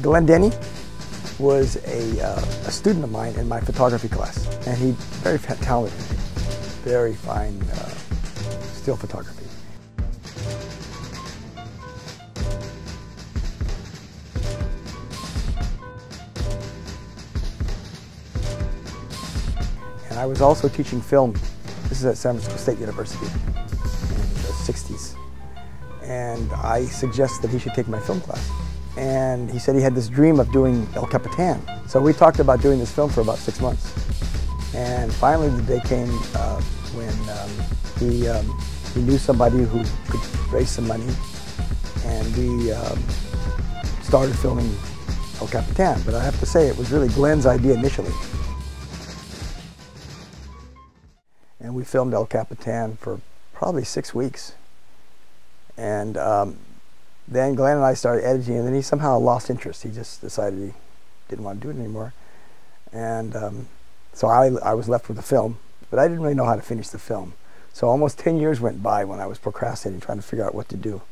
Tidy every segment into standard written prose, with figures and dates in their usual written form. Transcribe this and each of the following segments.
Glenn Denny was a student of mine in my photography class, and he's very talented, very fine still photography. And I was also teaching film. This is at San Francisco State University in the 60s. And I suggested he should take my film class. And he said he had this dream of doing El Capitan. So we talked about doing this film for about 6 months. And finally the day came when he knew somebody who could raise some money. And we started filming El Capitan. But I have to say, it was really Glenn's idea initially. And we filmed El Capitan for probably 6 weeks. And then Glenn and I started editing, and then he somehow lost interest. He just decided he didn't want to do it anymore. And so I was left with the film, but I didn't really know how to finish the film. So almost 10 years went by when I was procrastinating, trying to figure out what to do.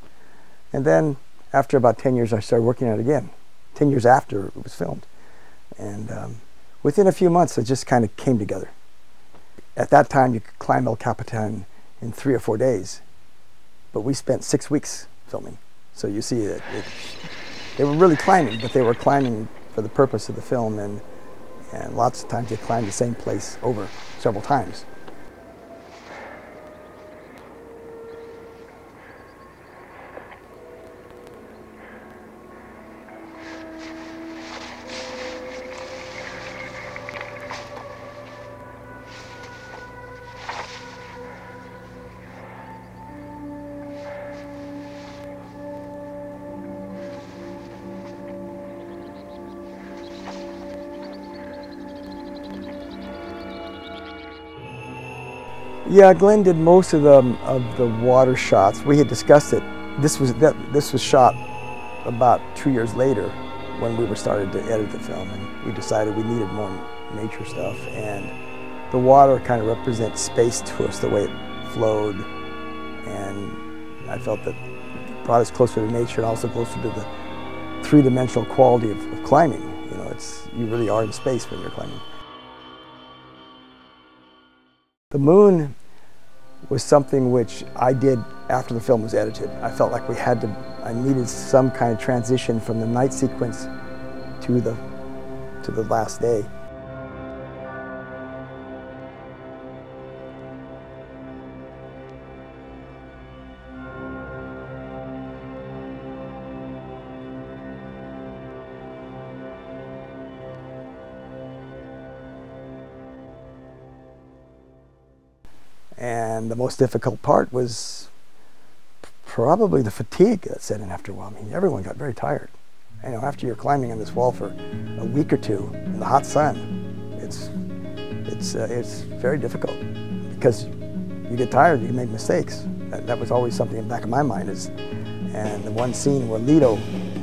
And then after about 10 years, I started working on it again, 10 years after it was filmed. And within a few months, it just kind of came together. At that time, you could climb El Capitan in 3 or 4 days. But we spent 6 weeks filming. So you see that they were really climbing, but they were climbing for the purpose of the film, and lots of times they climbed the same place over several times. Yeah, Glenn did most of the water shots. We had discussed it. This was shot about 2 years later when we were starting to edit the film, and we decided we needed more nature stuff. And the water kind of represents space to us, the way it flowed, and I felt that it brought us closer to nature and also closer to the three-dimensional quality of climbing. You know, you really are in space when you're climbing. The moon was something which I did after the film was edited. I felt like I needed some kind of transition from the night sequence to the last day. And the most difficult part was probably the fatigue that set in after a while. I mean, everyone got very tired. You know, after you're climbing on this wall for a week or two in the hot sun, it's very difficult because you get tired, you make mistakes. That was always something in the back of my mind. And the one scene where Lito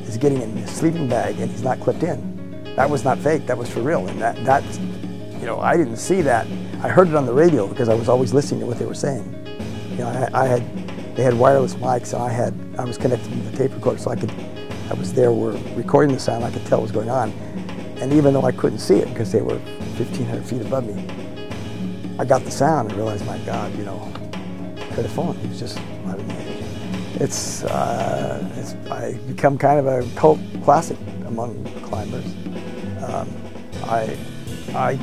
is getting in his sleeping bag and he's not clipped in, that was not fake. That was for real. And that you know, I didn't see that. I heard it on the radio because I was always listening to what they were saying. You know, they had wireless mics, and I was connected to the tape recorder, so I was there, we're recording the sound, I could tell what was going on. And even though I couldn't see it because they were 1,500 feet above me, I got the sound and realized, my God, you know, could have fallen. He was just out of the edge. I become kind of a cult classic among climbers. I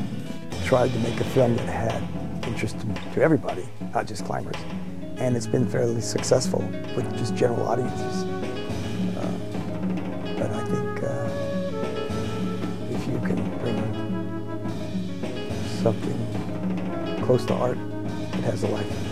tried to make a film that had interest to everybody, not just climbers. And it's been fairly successful with just general audiences. But I think if you can bring something close to art, it has a life.